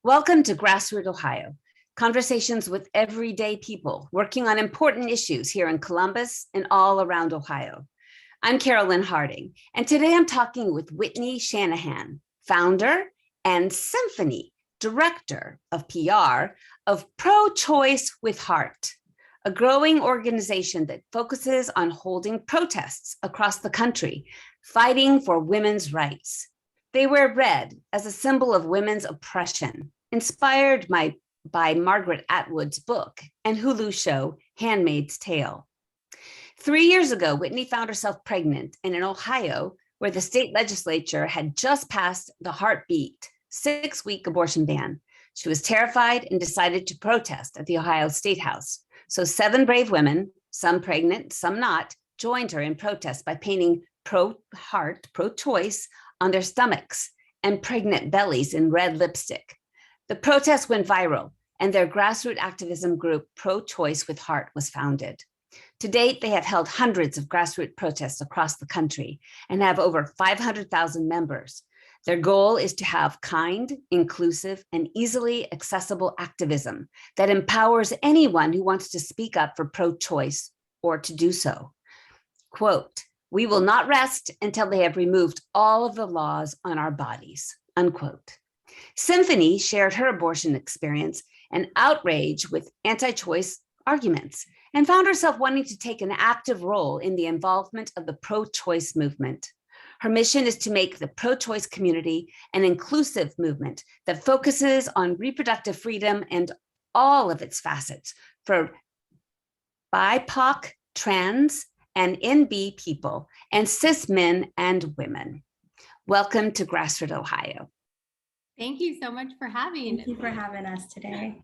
Welcome to GrassRoot, Ohio, conversations with everyday people working on important issues here in Columbus and all around Ohio. I'm Carolyn Harding, and today I'm talking with Whitney Shanahan, founder and Cymphony director of PR of ProChoice with Heart, a growing organization that focuses on holding protests across the country, fighting for women's rights. They wear red as a symbol of women's oppression, inspired by Margaret Atwood's book and Hulu show Handmaid's Tale. 3 years ago, Whitney found herself pregnant, and in Ohio, where the state legislature had just passed the heartbeat 6-week abortion ban, she was terrified and decided to protest at the Ohio State House. So 7 brave women, some pregnant, some not, joined her in protest by painting pro-heart, pro-choice on their stomachs and pregnant bellies in red lipstick. The protest went viral, and their grassroots activism group, ProChoice with Heart, was founded. To date, they have held hundreds of grassroots protests across the country and have over 500,000 members. Their goal is to have kind, inclusive, and easily accessible activism that empowers anyone who wants to speak up for pro-choice or to do so. Quote, "We will not rest until they have removed all of the laws on our bodies," unquote. Cymphony shared her abortion experience and outrage with anti-choice arguments and found herself wanting to take an active role in the involvement of the pro-choice movement. Her mission is to make the pro-choice community an inclusive movement that focuses on reproductive freedom and all of its facets for BIPOC, trans, and NB people, and cis men and women. Welcome to GrassRoot, Ohio. Thank you so much for having Thank you for having us today.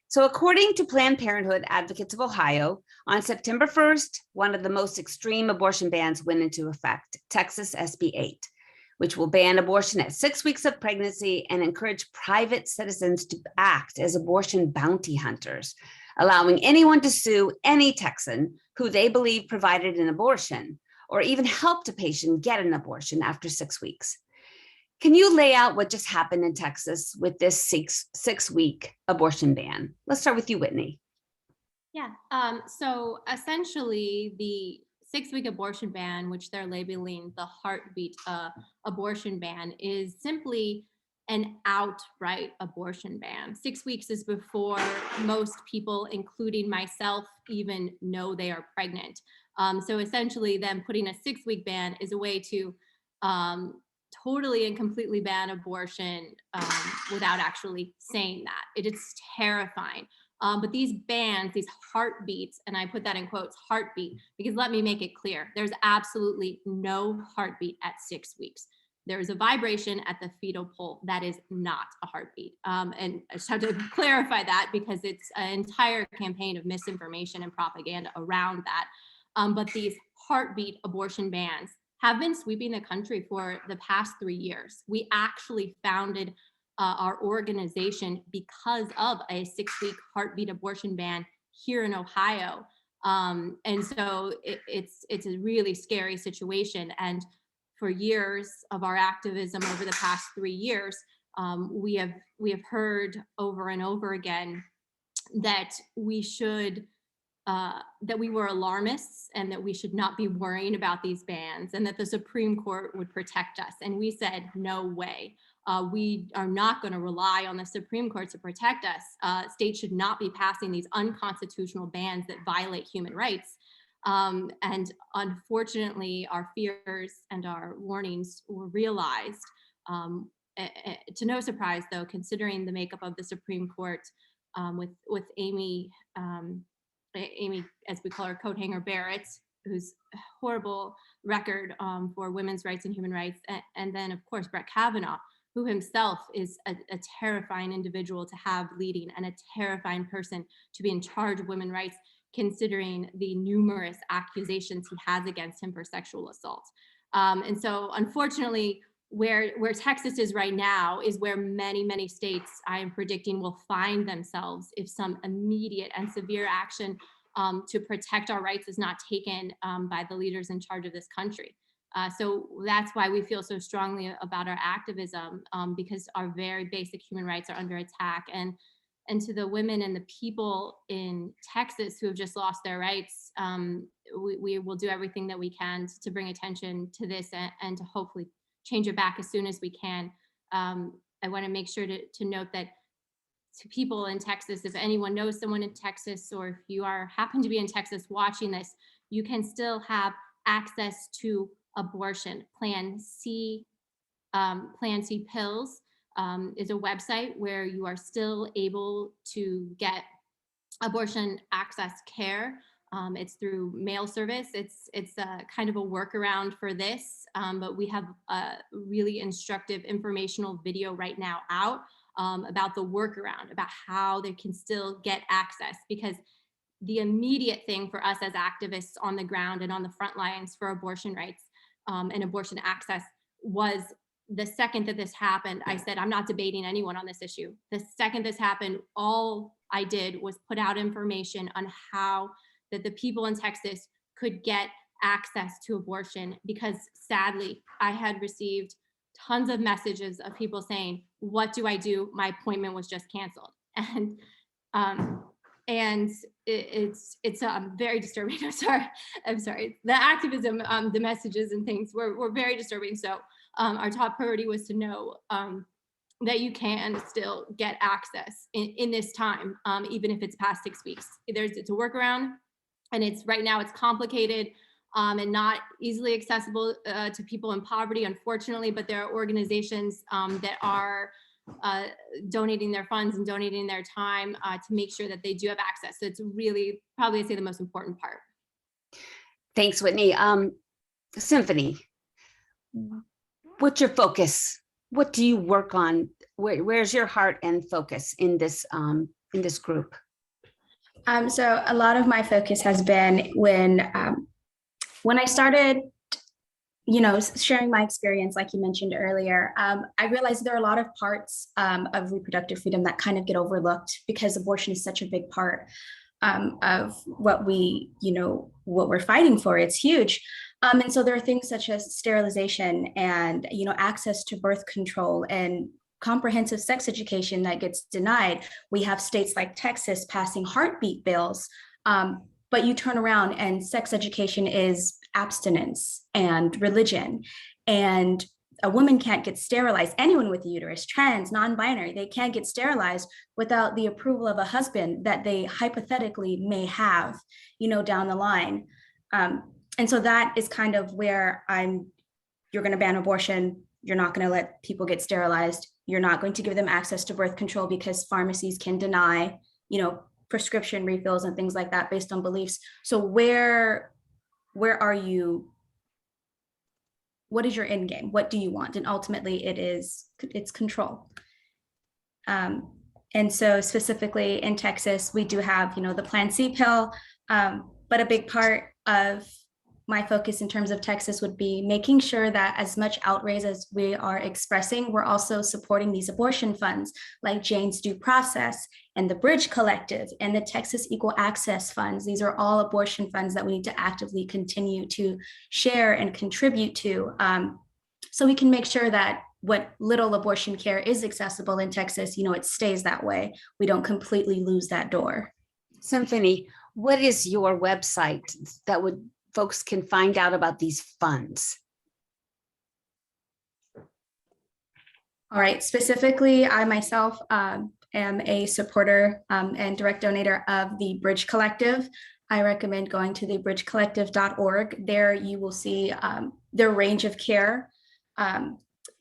So according to Planned Parenthood Advocates of Ohio, on September 1st, one of the most extreme abortion bans went into effect, Texas SB 8, which will ban abortion at 6 weeks of pregnancy and encourage private citizens to act as abortion bounty hunters, allowing anyone to sue any Texan who they believe provided an abortion or even helped a patient get an abortion after 6 weeks. Can you lay out what just happened in Texas with this six-week abortion ban? Let's start with you, Whitney. Yeah, so essentially the 6-week abortion ban, which they're labeling the heartbeat abortion ban, is simply an outright abortion ban. 6 weeks is before most people, including myself, even know they are pregnant. So essentially them putting a 6-week ban is a way to totally and completely ban abortion without actually saying that. It is terrifying. But these bans, these heartbeats, and I put that in quotes, heartbeat, because let me make it clear, there's absolutely no heartbeat at 6 weeks. There is a vibration at the fetal pole that is not a heartbeat. And I just have to clarify that because it's an entire campaign of misinformation and propaganda around that. But these heartbeat abortion bans have been sweeping the country for the past 3 years. We actually founded our organization because of a 6-week heartbeat abortion ban here in Ohio. And so it's a really scary situation. And for years of our activism over the past 3 years, we have heard over and over again that we should that we were alarmists and that we should not be worrying about these bans and that the Supreme Court would protect us. And we said, no way. We are not going to rely on the Supreme Court to protect us. States should not be passing these unconstitutional bans that violate human rights. And unfortunately, our fears and our warnings were realized. To no surprise, though, considering the makeup of the Supreme Court with Amy, as we call her, coat hanger Barrett, whose horrible record for women's rights and human rights, and then of course Brett Kavanaugh, who himself is a terrifying individual to have leading and a terrifying person to be in charge of women's rights, considering the numerous accusations he has against him for sexual assault. And so unfortunately, where Texas is right now is where many states, I am predicting, will find themselves if some immediate and severe action to protect our rights is not taken by the leaders in charge of this country. So that's why we feel so strongly about our activism, because our very basic human rights are under attack. And to the women and the people in Texas who have just lost their rights, we will do everything that we can to bring attention to this and to hopefully change it back as soon as we can. I want to make sure to note that to people in Texas, if anyone knows someone in Texas, or if you happen to be in Texas watching this, you can still have access to abortion. Plan C Pills is a website where you are still able to get abortion access care. It's through mail service. It's a kind of a workaround for this, but we have a really instructive informational video right now out about the workaround, about how they can still get access, because the immediate thing for us as activists on the ground and on the front lines for abortion rights and abortion access was the second that this happened, I said, I'm not debating anyone on this issue. The second this happened, all I did was put out information on how that the people in Texas could get access to abortion, because sadly, I had received tons of messages of people saying, what do I do? My appointment was just canceled. And it's very disturbing. I'm sorry. The activism, the messages and things were very disturbing. So our top priority was to know that you can still get access in this time, even if it's past 6 weeks. It's a workaround, and right now it's complicated and not easily accessible to people in poverty, unfortunately, but there are organizations that are donating their funds and donating their time to make sure that they do have access. So it's really probably, I'd say, the most important part. Thanks, Whitney. Cymphony, what's your focus? What do you work on? Where's your heart and focus in this group? So a lot of my focus has been when I started, sharing my experience, like you mentioned earlier, I realized there are a lot of parts of reproductive freedom that kind of get overlooked because abortion is such a big part of what we're fighting for. It's huge. And so there are things such as sterilization and, access to birth control and comprehensive sex education that gets denied. We have states like Texas passing heartbeat bills, but you turn around and sex education is abstinence and religion. And a woman can't get sterilized. Anyone with a uterus, trans, non-binary, they can't get sterilized without the approval of a husband that they hypothetically may have, down the line. And so that is kind of where you're going to ban abortion. You're not going to let people get sterilized. You're not going to give them access to birth control because pharmacies can deny, prescription refills and things like that based on beliefs. So where are you? What is your end game? What do you want? And ultimately it's control. And so specifically in Texas, we do have, the Plan C pill, but a big part of my focus in terms of Texas would be making sure that as much outrage as we are expressing, we're also supporting these abortion funds like Jane's Due Process and the Bridge Collective and the Texas Equal Access Funds. These are all abortion funds that we need to actively continue to share and contribute to, so we can make sure that what little abortion care is accessible in Texas, it stays that way. We don't completely lose that door. Cymphony, what is your website that folks can find out about these funds? All right, specifically, I myself am a supporter and direct donator of the Bridge Collective. I recommend going to thebridgecollective.org. There you will see their range of care,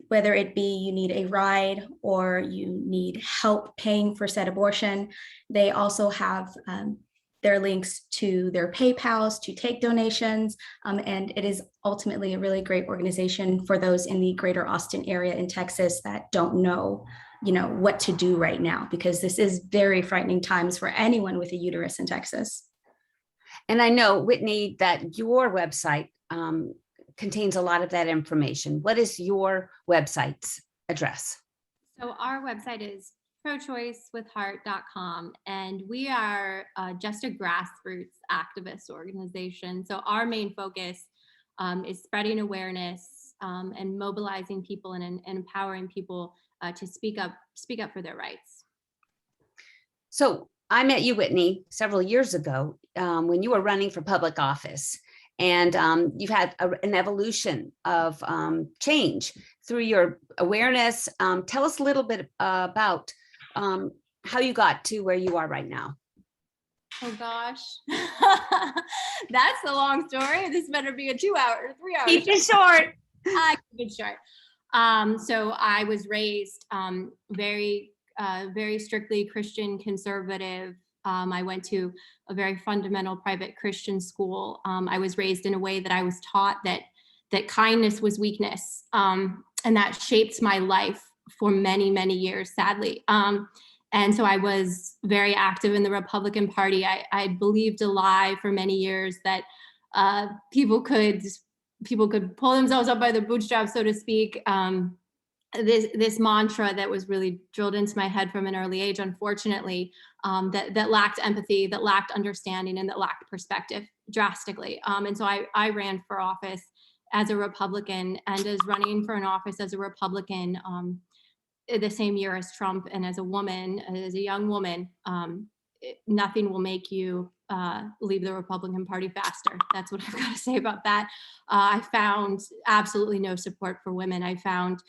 whether it be you need a ride or you need help paying for said abortion. They also have their links to their PayPals to take donations. And it is ultimately a really great organization for those in the greater Austin area in Texas that don't know, what to do right now, because this is very frightening times for anyone with a uterus in Texas. And I know, Whitney, that your website contains a lot of that information. What is your website's address? So our website is ProChoiceWithHeart.com, and we are just a grassroots activist organization. So our main focus is spreading awareness and mobilizing people and empowering people to speak up for their rights. So I met you, Whitney, several years ago when you were running for public office, and you've had an evolution of change through your awareness. Tell us a little bit about how you got to where you are right now. Oh gosh, that's a long story. This better be a 2 hour or 3 hour. Keep it short. I keep it short. So I was raised very strictly Christian conservative. I went to a very fundamental private Christian school. I was raised in a way that I was taught that kindness was weakness, and that shaped my life for many, many years, sadly. And so I was very active in the Republican Party. I believed a lie for many years that people could pull themselves up by their bootstraps, so to speak. This mantra that was really drilled into my head from an early age, unfortunately, that lacked empathy, that lacked understanding, and that lacked perspective drastically. And so I ran for office as a Republican, and as running for an office as a Republican the same year as Trump, and as a woman, as a young woman, nothing will make you leave the Republican Party faster. That's what I've got to say about that. I found absolutely no support for women. I found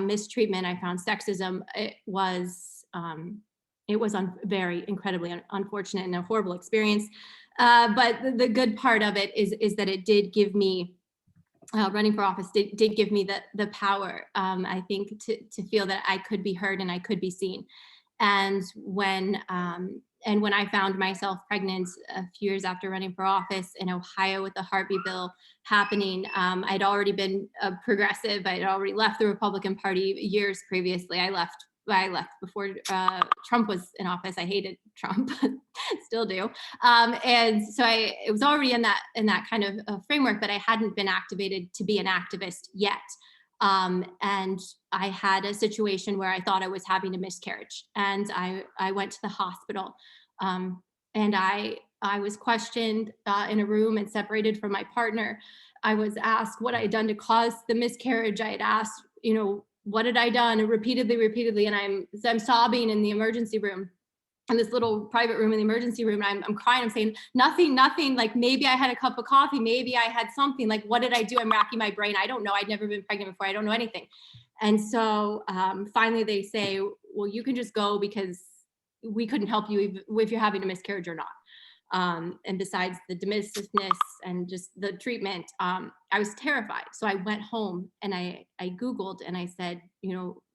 mistreatment. I found sexism. It was very incredibly unfortunate and a horrible experience. But the good part of it is that it did give me, running for office did give me the power, I think, to feel that I could be heard and I could be seen. And when I found myself pregnant a few years after running for office in Ohio with the heartbeat bill happening, I'd already been a progressive. I'd already left the Republican Party years previously. I left before Trump was in office. I hated Trump, still do. And so it was already in that kind of framework, but I hadn't been activated to be an activist yet. And I had a situation where I thought I was having a miscarriage, and I went to the hospital, and I was questioned in a room and separated from my partner. I was asked what I had done to cause the miscarriage. I had asked, what had I done? Repeatedly, and I'm sobbing in the emergency room, in this little private room in the emergency room. And I'm crying. I'm saying nothing. Like maybe I had a cup of coffee. Maybe I had something. Like what did I do? I'm racking my brain. I don't know. I'd never been pregnant before. I don't know anything. And so finally they say, well, you can just go because we couldn't help you if you're having a miscarriage or not. And besides the dismissiveness and just the treatment, I was terrified. So I went home and I Googled and I said,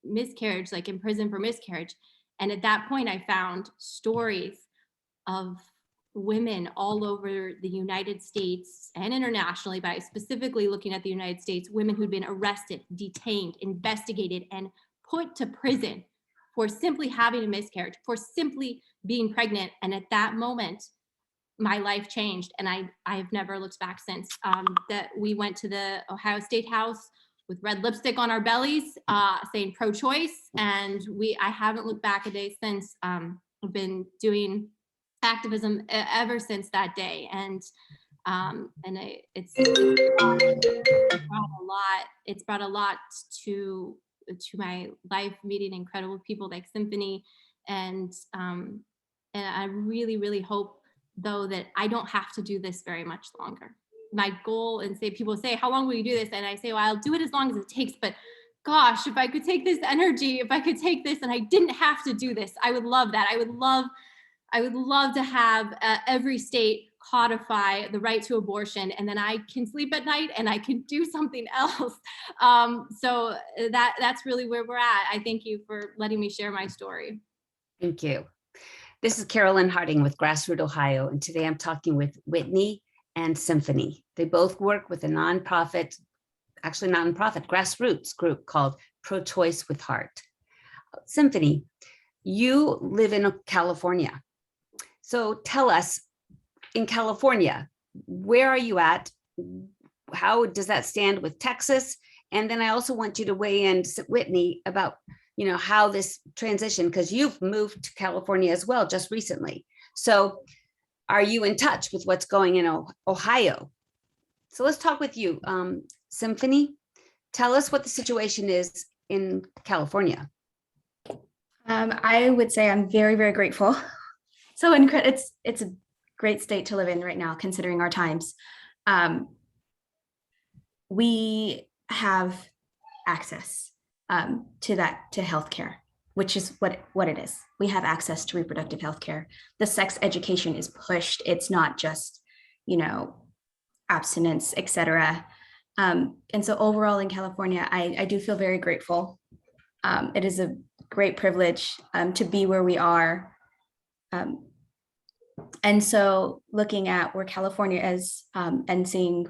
miscarriage, like in prison for miscarriage. And at that point, I found stories of women all over the United States and internationally, but specifically looking at the United States, women who'd been arrested, detained, investigated, and put to prison for simply having a miscarriage, for simply being pregnant. And at that moment, my life changed, and I've never looked back since. That we went to the Ohio State House with red lipstick on our bellies, saying pro-choice, and I haven't looked back a day since. I've been doing activism ever since that day, and it's brought a lot to my life, meeting incredible people like Cymphony, and I really, really hope, though, that I don't have to do this very much longer. My goal, and people say, how long will you do this? And I say, well, I'll do it as long as it takes, but gosh, if I could take this energy, if I could take this and I didn't have to do this, I would love that. I would love to have every state codify the right to abortion, and then I can sleep at night and I can do something else. So that's really where we're at. I thank you for letting me share my story. Thank you. This is Carolyn Harding with GrassRoot, Ohio, and today I'm talking with Whitney and Cymphony. They both work with a nonprofit GrassRoots group called ProChoice with Heart. Cymphony, you live in California. So tell us, in California, where are you at? How does that stand with Texas? And then I also want you to weigh in, Whitney, about how this transition, because you've moved to California as well just recently. So are you in touch with what's going in Ohio So let's talk with you. Cymphony, tell us what the situation is in California. I would say I'm very, very grateful. So it's a great state to live in right now, considering our times. We have access to healthcare, which is what it is. We have access to reproductive healthcare. The sex education is pushed. It's not just, abstinence, etc. And so overall in California, I do feel very grateful. It is a great privilege to be where we are. And so looking at where California is and seeing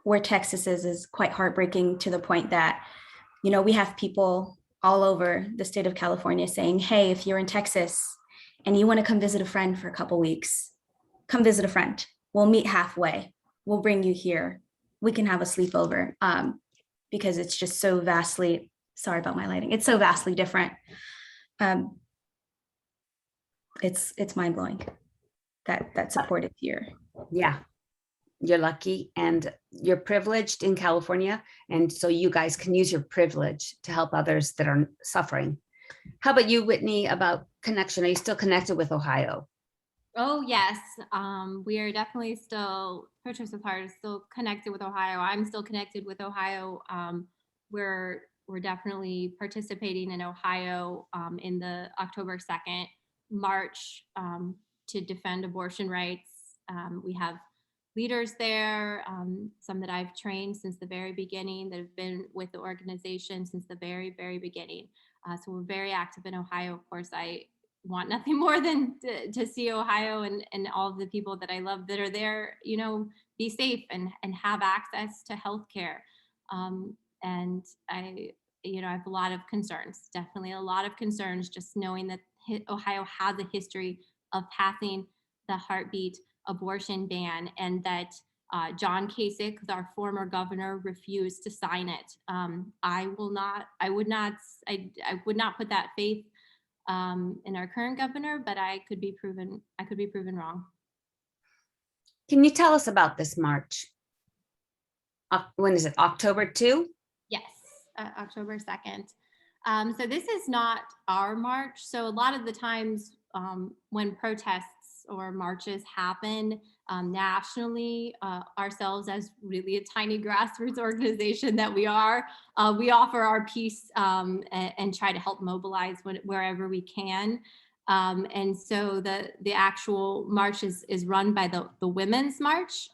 where Texas is quite heartbreaking, to the point that, we have people all over the state of California saying, hey, if you're in Texas and you want to come visit a friend for a couple weeks, come visit a friend. We'll meet halfway. We'll bring you here. We can have a sleepover, because it's just so vastly, sorry about my lighting, it's so vastly different. It's mind-blowing that support is here. Yeah, you're lucky and you're privileged in California. And so you guys can use your privilege to help others that are suffering. How about you, Whitney, about connection? Are you still connected with Ohio? Oh, yes. We are definitely still, ProChoice with Heart is still connected with Ohio. I'm still connected with Ohio. We're definitely participating in Ohio in the October 2nd march to defend abortion rights. We have leaders there, some that I've trained since the very beginning, that have been with the organization since the very, very beginning. So we're very active in Ohio. Of course, I want nothing more than to see Ohio and all of the people that I love that are there, be safe and have access to healthcare. And I have a lot of concerns, definitely a lot of concerns, just knowing that Ohio has a history of passing the heartbeat abortion ban, and that John Kasich, our former governor, refused to sign it. I would not put that faith in our current governor, but I could be proven wrong. Can you tell us about this march? When is it? October 2? Yes, October 2nd. So this is not our march. So a lot of the times when protests or marches happen nationally, ourselves as really a tiny grassroots organization that we are, we offer our piece and try to help mobilize wherever we can. And so the actual march is run by the Women's March.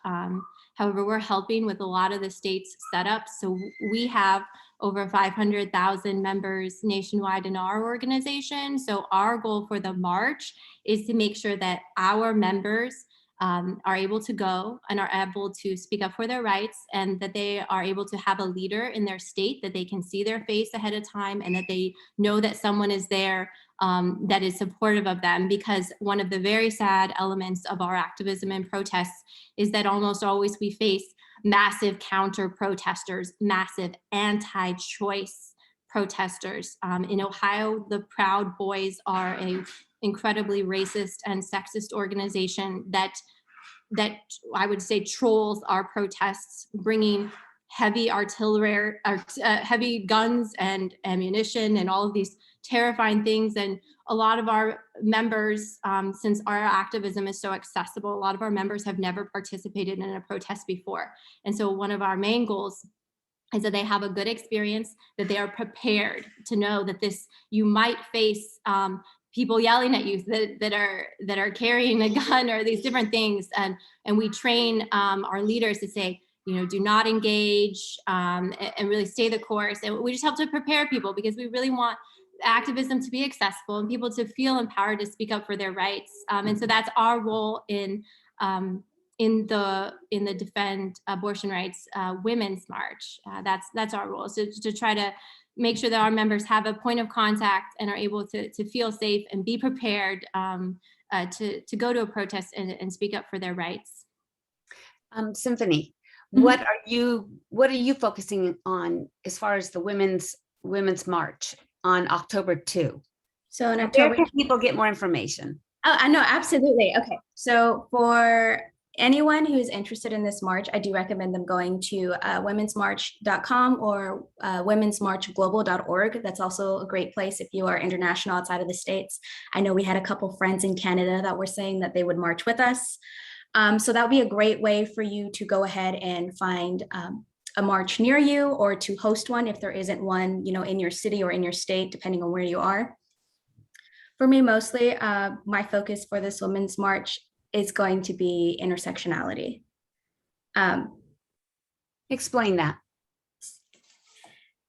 However, we're helping with a lot of the state's setup. So we have over 500,000 members nationwide in our organization. So our goal for the march is to make sure that our members are able to go and are able to speak up for their rights, and that they are able to have a leader in their state that they can see their face ahead of time, and that they know that someone is there that is supportive of them. Because one of the very sad elements of our activism and protests is that almost always we face massive counter protesters, massive anti-choice protesters. In Ohio, the Proud Boys are a incredibly racist and sexist organization that I would say trolls our protests, bringing heavy artillery, heavy guns and ammunition and all of these terrifying things. And a lot of our members, since our activism is so accessible, a lot of our members have never participated in a protest before. And so one of our main goals is that they have a good experience, that they are prepared to know that you might face people yelling at you that are carrying a gun or these different things. And we train our leaders to say, do not engage and really stay the course. And we just help to prepare people, because we really want activism to be accessible and people to feel empowered to speak up for their rights. And so that's our role in the Defend Abortion Rights Women's March. That's our role. So to try to make sure that our members have a point of contact and are able to feel safe and be prepared to go to a protest and speak up for their rights. Cymphony, Mm-hmm. what are you focusing on as far as the women's march on October 2? So in Where October, can people get more information? oh, I know, absolutely. Okay, so for anyone who is interested in this march, I do recommend them going to womensmarch.com or womensmarchglobal.org. That's also a great place if you are international outside of the States. I know we had a couple friends in Canada that were saying that they would march with us. So that would be a great way for you to go ahead and find a march near you, or to host one if there isn't one, in your city or in your state, depending on where you are. For me, mostly, my focus for this Women's March is going to be intersectionality. Explain that.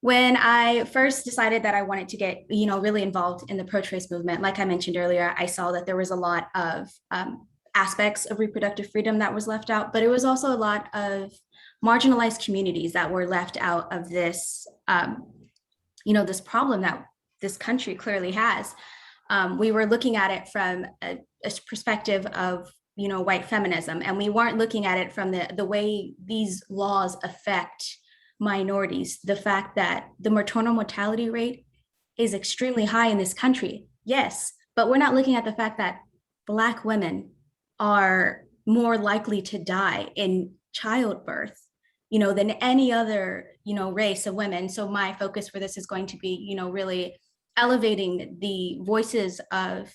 When I first decided that I wanted to get, really involved in the pro-choice movement, like I mentioned earlier, I saw that there was a lot of aspects of reproductive freedom that was left out, but it was also a lot of marginalized communities that were left out of this, this problem that this country clearly has. We were looking at it from a perspective of, white feminism, and we weren't looking at it from the way these laws affect minorities. The fact that the maternal mortality rate is extremely high in this country, yes, but we're not looking at the fact that Black women are more likely to die in childbirth, than any other, race of women. So my focus for this is going to be, really elevating the voices of,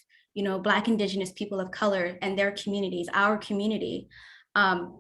Black, Indigenous people of color and their communities, our community, and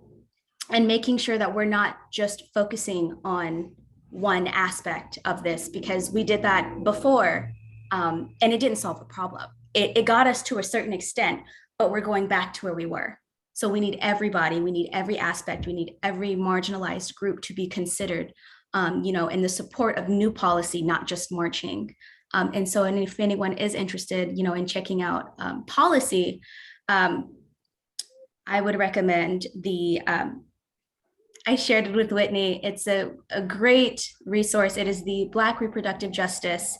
making sure that we're not just focusing on one aspect of this, because we did that before, and it didn't solve the problem. It got us to a certain extent, but we're going back to where we were. So we need everybody, we need every aspect, we need every marginalized group to be considered, in the support of new policy, not just marching. And if anyone is interested, in checking out policy, I would recommend I shared it with Whitney. It's a great resource. It is the Black Reproductive Justice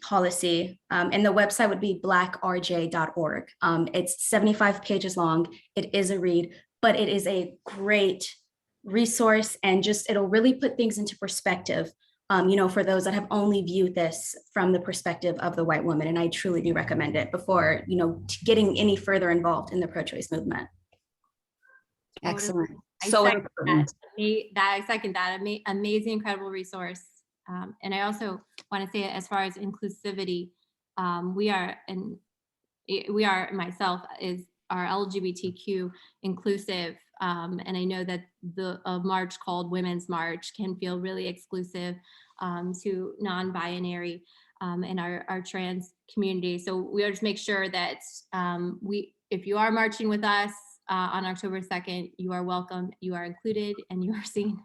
policy, and the website would be blackrj.org. It's 75 pages long. It is a read, but it is a great resource, and it'll really put things into perspective, for those that have only viewed this from the perspective of the white woman. And I truly do recommend it before, getting any further involved in the pro-choice movement. Excellent. I So second important. I second that. Amazing, incredible resource. And I also want to say, as far as inclusivity, we are myself are LGBTQ inclusive. And I know that a march called Women's March can feel really exclusive to non-binary and our trans community. So we are just make sure that if you are marching with us on October 2nd, you are welcome, you are included, and you are seen.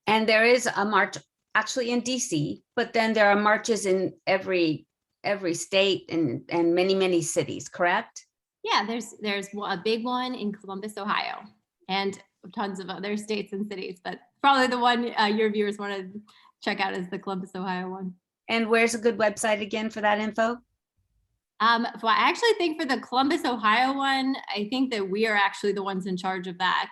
And there is a march actually in DC, but then there are marches in every state and many, many cities, correct? Yeah, there's a big one in Columbus, Ohio, and tons of other states and cities, but probably the one your viewers want to check out is the Columbus, Ohio one. And where's a good website again for that info? So I actually think for the Columbus, Ohio one, I think that we are actually the ones in charge of that.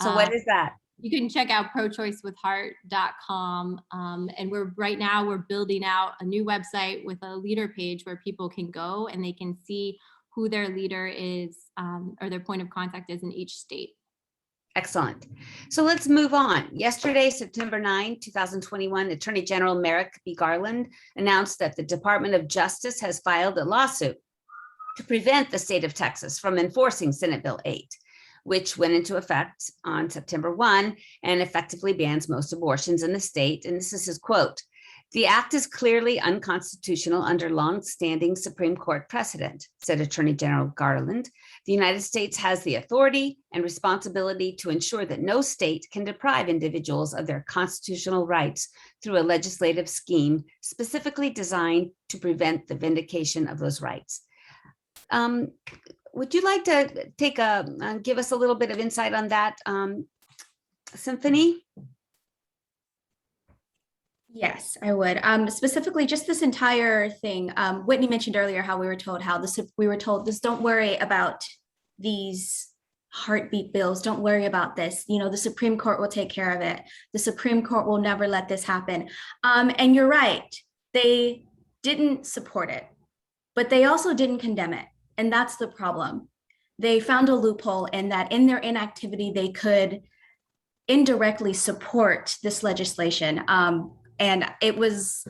So what is that? You can check out prochoicewithheart.com. And right now we're building out a new website with a leader page where people can go and they can see who their leader is or their point of contact is in each state. Excellent. So let's move on. Yesterday, September 9, 2021, Attorney General Merrick B. Garland announced that the Department of Justice has filed a lawsuit to prevent the state of Texas from enforcing Senate Bill 8, which went into effect on September 1 and effectively bans most abortions in the state. And this is his quote: "The act is clearly unconstitutional under long-standing Supreme Court precedent," said Attorney General Garland. "The United States has the authority and responsibility to ensure that no state can deprive individuals of their constitutional rights through a legislative scheme specifically designed to prevent the vindication of those rights." Would you like to give us a little bit of insight on that, Cymphony? Yes, I would. Specifically, just this entire thing. Whitney mentioned earlier how we were told this, don't worry about these heartbeat bills. Don't worry about this. The Supreme Court will take care of it. The Supreme Court will never let this happen. And you're right. They didn't support it, but they also didn't condemn it. And that's the problem. they found a loophole in that in their inactivity, they could indirectly support this legislation. And it was,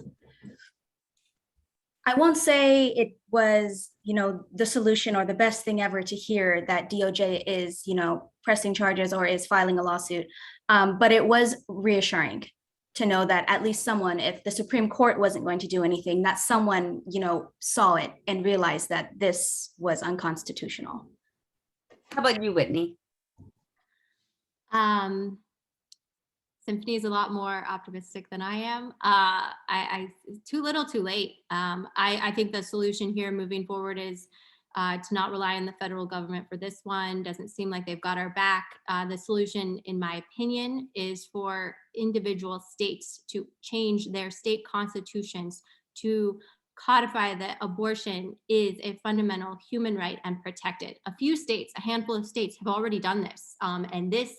I won't say it was, the solution or the best thing ever to hear that DOJ is, pressing charges or is filing a lawsuit. But it was reassuring to know that at least someone, if the Supreme Court wasn't going to do anything, that someone, saw it and realized that this was unconstitutional. How about you, Whitney? Cymphony is a lot more optimistic than I am. Too little, too late. I think the solution here moving forward is to not rely on the federal government for this one. Doesn't seem like they've got our back. The solution, in my opinion, is for individual states to change their state constitutions to codify that abortion is a fundamental human right and protected. A few states, a handful of states have already done this. And this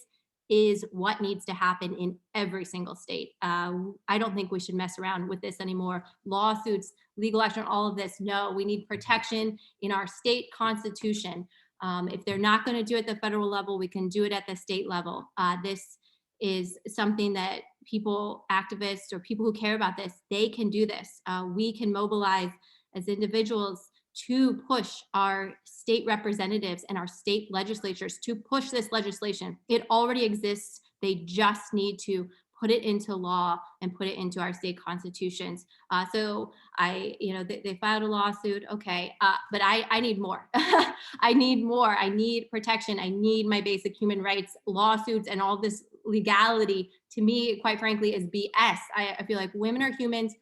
is what needs to happen in every single state. I don't think we should mess around with this anymore. Lawsuits, legal action, all of this. No, we need protection in our state constitution. If they're not going to do it at the federal level, we can do it at the state level. This is something that people, activists, or people who care about this, they can do this. We can mobilize as individuals to push our state representatives and our state legislatures to push this legislation. It already exists. They just need to put it into law and put it into our state constitutions. So they filed a lawsuit. Okay, but I need more. I need more. I need protection. I need my basic human rights. Lawsuits and all this legality, to me, quite frankly, is BS. I feel like women are humans.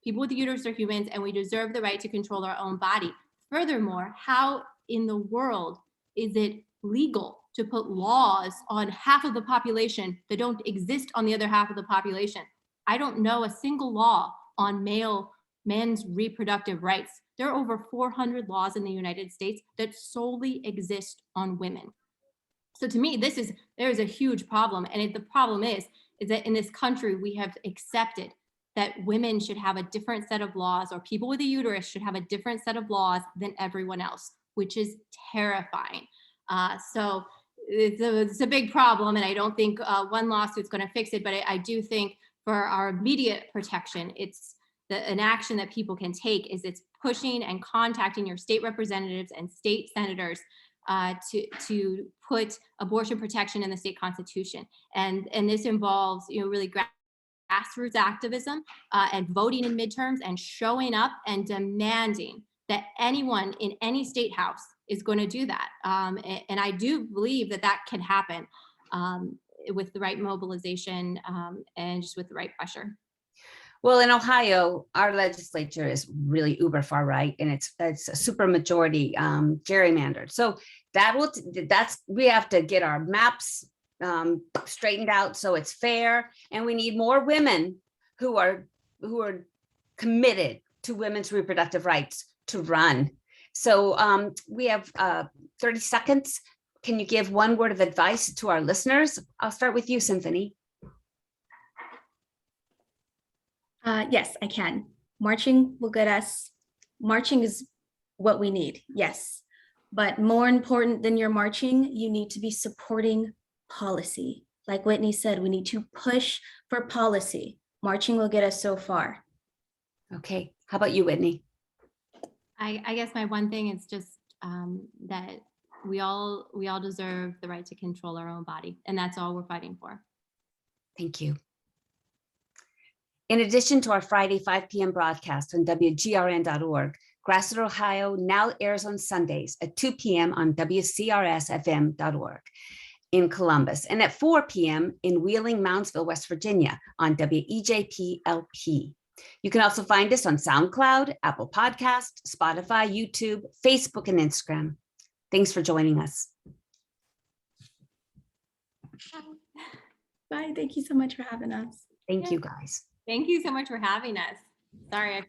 People with uterus are humans, and we deserve the right to control our own body. Furthermore, how in the world is it legal to put laws on half of the population that don't exist on the other half of the population? I don't know a single law on men's reproductive rights. There are over 400 laws in the United States that solely exist on women. So to me, there is a huge problem. And the problem is that in this country, we have accepted that women should have a different set of laws, or people with a uterus should have a different set of laws than everyone else, which is terrifying. So it's a big problem, and I don't think one lawsuit's going to fix it, but I do think for our immediate protection, it's an action that people can take is it's pushing and contacting your state representatives and state senators to put abortion protection in the state constitution. And this involves, really grassroots activism and voting in midterms and showing up and demanding that anyone in any state house is going to do that. And I do believe that can happen with the right mobilization and just with the right pressure. Well, in Ohio, our legislature is really uber far right, and it's a super majority gerrymandered. So we have to get our maps straightened out so it's fair, and we need more women who are committed to women's reproductive rights to run. So we have 30 seconds. Can you give one word of advice to our listeners? I'll start with you, Cymphony. Yes, I can. Marching will get us. Marching is what we need, yes. But more important than your marching, you need to be supporting policy. Like Whitney said, we need to push for policy. Marching will get us so far. Okay, how about you, Whitney? I guess my one thing is just that we all deserve the right to control our own body, and that's all we're fighting for. Thank you. In addition to our Friday 5 p.m. broadcast on WGRN.org, GrassRoot Ohio now airs on Sundays at 2 p.m. on WCRSFM.org in Columbus, and at 4 p.m. in Wheeling, Moundsville, West Virginia on WEJP-LP. You can also find us on SoundCloud, Apple Podcast, Spotify, YouTube, Facebook, and Instagram. Thanks for joining us. Bye. Thank you so much for having us. Thank you, guys. Thank you so much for having us. Sorry,